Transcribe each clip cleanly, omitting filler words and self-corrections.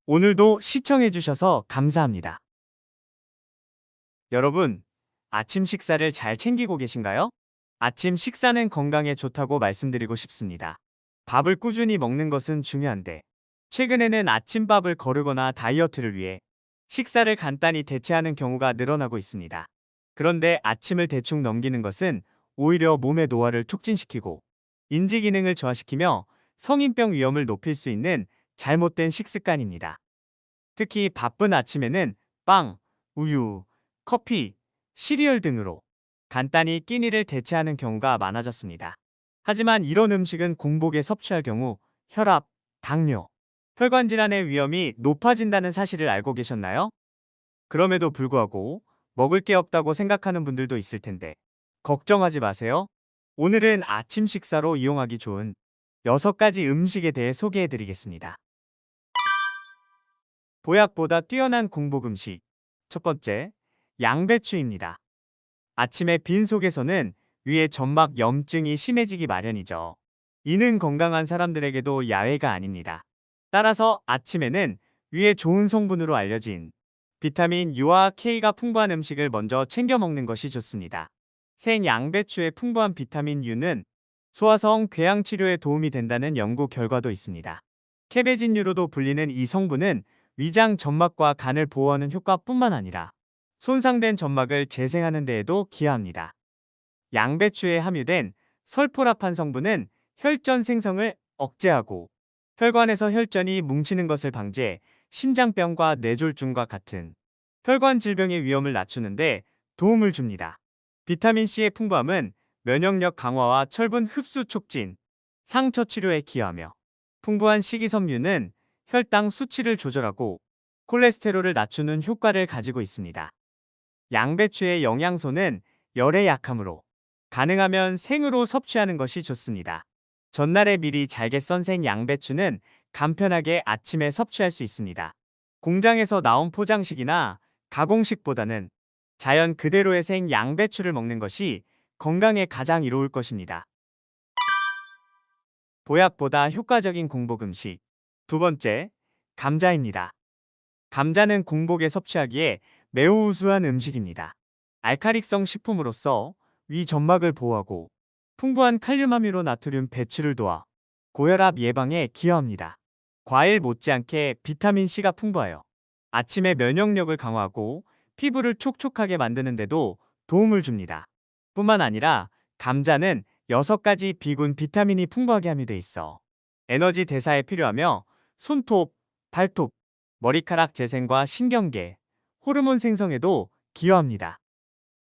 오늘도 시청해주셔서 감사합니다. 여러분, 아침 식사를 잘 챙기고 계신가요? 아침 식사는 건강에 좋다고 말씀드리고 싶습니다. 밥을 꾸준히 먹는 것은 중요한데, 최근에는 아침밥을 거르거나 다이어트를 위해 식사를 간단히 대체하는 경우가 늘어나고 있습니다. 그런데 아침을 대충 넘기는 것은 오히려 몸의 노화를 촉진시키고 인지 기능을 저하시키며 성인병 위험을 높일 수 있는 잘못된 식습관입니다. 특히 바쁜 아침에는 빵, 우유, 커피, 시리얼 등으로 간단히 끼니를 대체하는 경우가 많아졌습니다. 하지만 이런 음식은 공복에 섭취할 경우 혈압, 당뇨, 혈관 질환의 위험이 높아진다는 사실을 알고 계셨나요? 그럼에도 불구하고 먹을 게 없다고 생각하는 분들도 있을 텐데 걱정하지 마세요. 오늘은 아침 식사로 이용하기 좋은 6가지 음식에 대해 소개해 드리겠습니다. 보약보다 뛰어난 공복 음식. 첫 번째, 양배추입니다. 아침에 빈 속에서는 위에 점막 염증이 심해지기 마련이죠. 이는 건강한 사람들에게도 야외가 아닙니다. 따라서 아침에는 위에 좋은 성분으로 알려진 비타민 U와 K가 풍부한 음식을 먼저 챙겨 먹는 것이 좋습니다. 생 양배추의 풍부한 비타민 U는 소화성 궤양 치료에 도움이 된다는 연구 결과도 있습니다. 케베진유로도 불리는 이 성분은 위장 점막과 간을 보호하는 효과뿐만 아니라 손상된 점막을 재생하는 데에도 기여합니다. 양배추에 함유된 설포라판 성분은 혈전 생성을 억제하고 혈관에서 혈전이 뭉치는 것을 방지해 심장병과 뇌졸중과 같은 혈관 질병의 위험을 낮추는데 도움을 줍니다. 비타민C의 풍부함은 면역력 강화와 철분 흡수 촉진, 상처 치료에 기여하며 풍부한 식이섬유는 혈당 수치를 조절하고 콜레스테롤을 낮추는 효과를 가지고 있습니다. 양배추의 영양소는 열에 약하므로 가능하면 생으로 섭취하는 것이 좋습니다. 전날에 미리 잘게 썬 생 양배추는 간편하게 아침에 섭취할 수 있습니다. 공장에서 나온 포장식이나 가공식보다는 자연 그대로의 생 양배추를 먹는 것이 건강에 가장 이로울 것입니다. 보약보다 효과적인 공복 음식. 두 번째, 감자입니다. 감자는 공복에 섭취하기에 매우 우수한 음식입니다. 알칼리성 식품으로서 위 점막을 보호하고 풍부한 칼륨 함유로 나트륨 배출을 도와 고혈압 예방에 기여합니다. 과일 못지않게 비타민C가 풍부하여 아침에 면역력을 강화하고 피부를 촉촉하게 만드는 데도 도움을 줍니다. 뿐만 아니라 감자는 6가지 비군 비타민이 풍부하게 함유돼 있어 에너지 대사에 필요하며 손톱, 발톱, 머리카락 재생과 신경계, 호르몬 생성에도 기여합니다.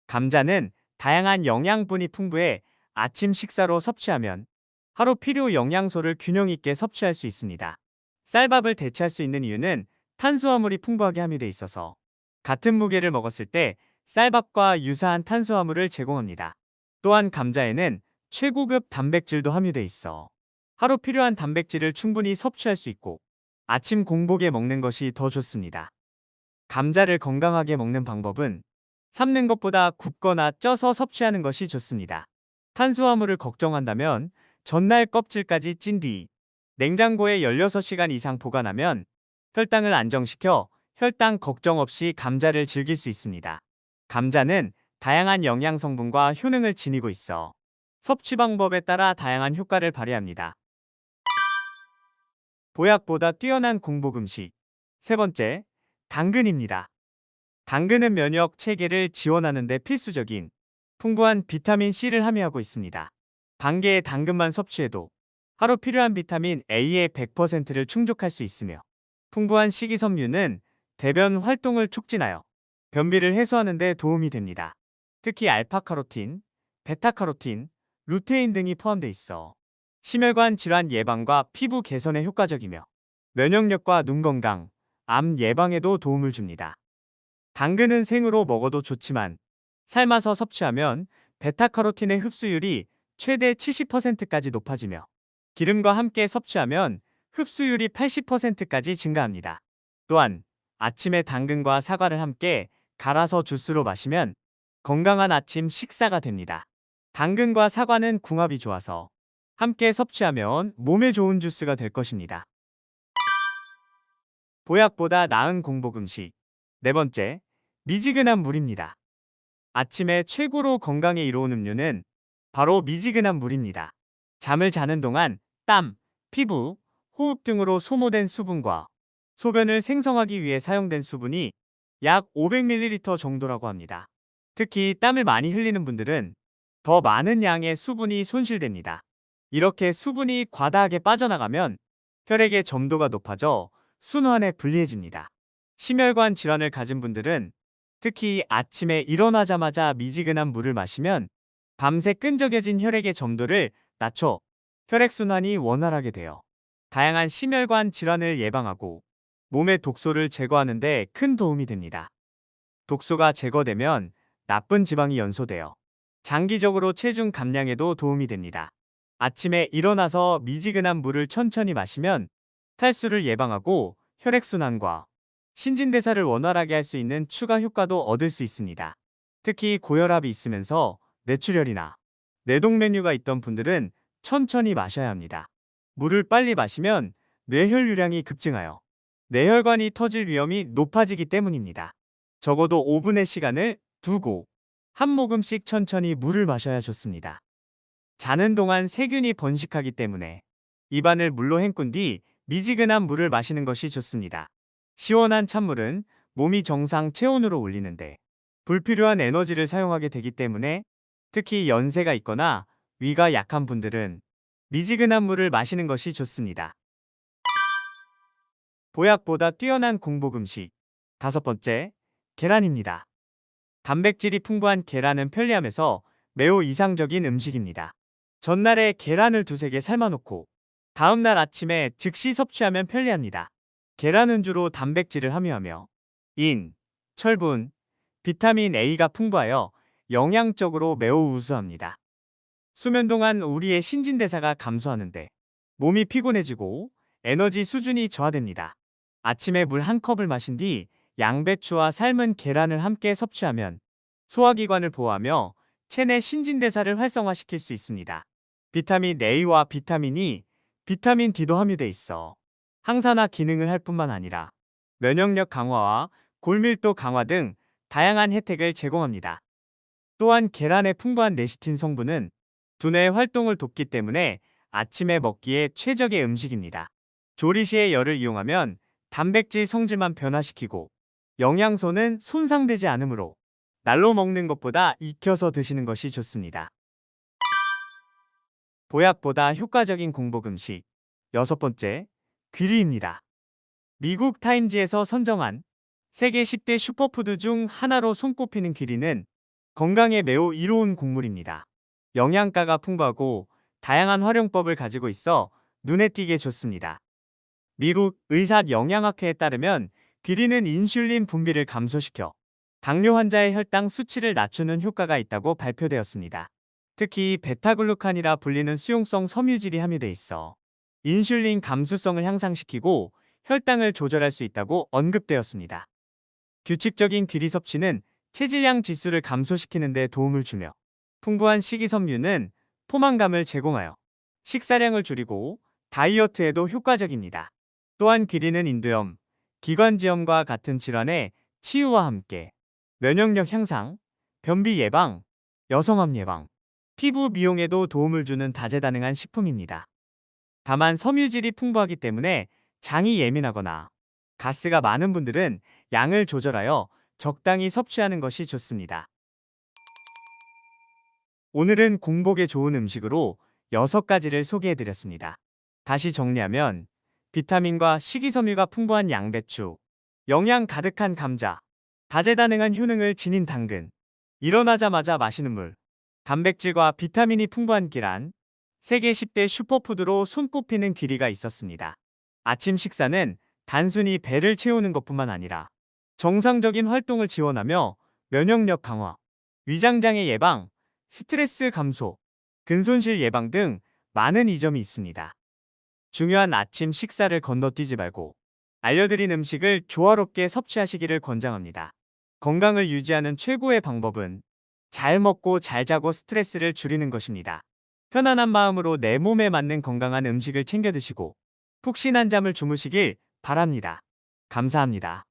감자는 다양한 영양분이 풍부해 아침 식사로 섭취하면 하루 필요 영양소를 균형 있게 섭취할 수 있습니다. 쌀밥을 대체할 수 있는 이유는 탄수화물이 풍부하게 함유돼 있어서 같은 무게를 먹었을 때 쌀밥과 유사한 탄수화물을 제공합니다. 또한 감자에는 최고급 단백질도 함유돼 있어 하루 필요한 단백질을 충분히 섭취할 수 있고 아침 공복에 먹는 것이 더 좋습니다. 감자를 건강하게 먹는 방법은 삶는 것보다 굽거나 쪄서 섭취하는 것이 좋습니다. 탄수화물을 걱정한다면 전날 껍질까지 찐 뒤 냉장고에 16시간 이상 보관하면 혈당을 안정시켜 혈당 걱정 없이 감자를 즐길 수 있습니다. 감자는 다양한 영양 성분과 효능을 지니고 있어 섭취 방법에 따라 다양한 효과를 발휘합니다. 보약보다 뛰어난 공복 음식. 세 번째, 당근입니다. 당근은 면역 체계를 지원하는 데 필수적인 풍부한 비타민C를 함유하고 있습니다. 반 개의 당근만 섭취해도 하루 필요한 비타민 A의 100%를 충족할 수 있으며 풍부한 식이섬유는 대변 활동을 촉진하여 변비를 해소하는 데 도움이 됩니다. 특히 알파카로틴, 베타카로틴, 루테인 등이 포함되어 있어 심혈관 질환 예방과 피부 개선에 효과적이며 면역력과 눈 건강, 암 예방에도 도움을 줍니다. 당근은 생으로 먹어도 좋지만 삶아서 섭취하면 베타카로틴의 흡수율이 최대 70%까지 높아지며 기름과 함께 섭취하면 흡수율이 80%까지 증가합니다. 또한 아침에 당근과 사과를 함께 갈아서 주스로 마시면 건강한 아침 식사가 됩니다. 당근과 사과는 궁합이 좋아서 함께 섭취하면 몸에 좋은 주스가 될 것입니다. 보약보다 나은 공복 음식. 네 번째, 미지근한 물입니다. 아침에 최고로 건강에 이로운 음료는 바로 미지근한 물입니다. 잠을 자는 동안 땀, 피부, 호흡 등으로 소모된 수분과 소변을 생성하기 위해 사용된 수분이 약 500ml 정도라고 합니다. 특히 땀을 많이 흘리는 분들은 더 많은 양의 수분이 손실됩니다. 이렇게 수분이 과다하게 빠져나가면 혈액의 점도가 높아져 순환에 불리해집니다. 심혈관 질환을 가진 분들은 특히 아침에 일어나자마자 미지근한 물을 마시면 밤새 끈적여진 혈액의 점도를 낮춰 혈액순환이 원활하게 되어 다양한 심혈관 질환을 예방하고 몸의 독소를 제거하는 데 큰 도움이 됩니다. 독소가 제거되면 나쁜 지방이 연소되어 장기적으로 체중 감량에도 도움이 됩니다. 아침에 일어나서 미지근한 물을 천천히 마시면 탈수를 예방하고 혈액순환과 신진대사를 원활하게 할 수 있는 추가 효과도 얻을 수 있습니다. 특히 고혈압이 있으면서 뇌출혈이나 뇌동맥류가 있던 분들은 천천히 마셔야 합니다. 물을 빨리 마시면 뇌혈류량이 급증하여 뇌혈관이 터질 위험이 높아지기 때문입니다. 적어도 5분의 시간을 두고 한 모금씩 천천히 물을 마셔야 좋습니다. 자는 동안 세균이 번식하기 때문에 입안을 물로 헹군 뒤 미지근한 물을 마시는 것이 좋습니다. 시원한 찬물은 몸이 정상 체온으로 올리는데 불필요한 에너지를 사용하게 되기 때문에 특히 연세가 있거나 위가 약한 분들은 미지근한 물을 마시는 것이 좋습니다. 보약보다 뛰어난 공복 음식. 다섯 번째, 계란입니다. 단백질이 풍부한 계란은 편리함에서 매우 이상적인 음식입니다. 전날에 계란을 두세 개 삶아놓고 다음날 아침에 즉시 섭취하면 편리합니다. 계란은 주로 단백질을 함유하며 인, 철분, 비타민 A가 풍부하여 영양적으로 매우 우수합니다. 수면 동안 우리의 신진대사가 감소하는데 몸이 피곤해지고 에너지 수준이 저하됩니다. 아침에 물 한 컵을 마신 뒤 양배추와 삶은 계란을 함께 섭취하면 소화기관을 보호하며 체내 신진대사를 활성화시킬 수 있습니다. 비타민 A와 비타민 E, 비타민 D도 함유돼 있어 항산화 기능을 할 뿐만 아니라 면역력 강화와 골밀도 강화 등 다양한 혜택을 제공합니다. 또한 계란의 풍부한 레시틴 성분은 두뇌의 활동을 돕기 때문에 아침에 먹기에 최적의 음식입니다. 조리 시에 열을 이용하면 단백질 성질만 변화시키고 영양소는 손상되지 않으므로 날로 먹는 것보다 익혀서 드시는 것이 좋습니다. 보약보다 효과적인 공복 음식. 여섯 번째, 귀리입니다. 미국 타임지에서 선정한 세계 10대 슈퍼푸드 중 하나로 손꼽히는 귀리는 건강에 매우 이로운 곡물입니다. 영양가가 풍부하고 다양한 활용법을 가지고 있어 눈에 띄게 좋습니다. 미국 의사영양학회에 따르면 귀리는 인슐린 분비를 감소시켜 당뇨 환자의 혈당 수치를 낮추는 효과가 있다고 발표되었습니다. 특히 베타글루칸이라 불리는 수용성 섬유질이 함유돼 있어 인슐린 감수성을 향상시키고 혈당을 조절할 수 있다고 언급되었습니다. 규칙적인 귀리 섭취는 체질량 지수를 감소시키는 데 도움을 주며 풍부한 식이섬유는 포만감을 제공하여 식사량을 줄이고 다이어트에도 효과적입니다. 또한 귀리는 인두염, 기관지염과 같은 질환의 치유와 함께 면역력 향상, 변비 예방, 여성암 예방, 피부 미용에도 도움을 주는 다재다능한 식품입니다. 다만 섬유질이 풍부하기 때문에 장이 예민하거나 가스가 많은 분들은 양을 조절하여 적당히 섭취하는 것이 좋습니다. 오늘은 공복에 좋은 음식으로 6가지를 소개해드렸습니다. 다시 정리하면 비타민과 식이섬유가 풍부한 양배추, 영양 가득한 감자, 다재다능한 효능을 지닌 당근, 일어나자마자 마시는 물, 단백질과 비타민이 풍부한 계란, 세계 10대 슈퍼푸드로 손꼽히는 귀리가 있었습니다. 아침 식사는 단순히 배를 채우는 것뿐만 아니라 정상적인 활동을 지원하며 면역력 강화, 위장장애 예방, 스트레스 감소, 근손실 예방 등 많은 이점이 있습니다. 중요한 아침 식사를 건너뛰지 말고 알려드린 음식을 조화롭게 섭취하시기를 권장합니다. 건강을 유지하는 최고의 방법은 잘 먹고 잘 자고 스트레스를 줄이는 것입니다. 편안한 마음으로 내 몸에 맞는 건강한 음식을 챙겨 드시고 푹신한 잠을 주무시길 바랍니다. 감사합니다.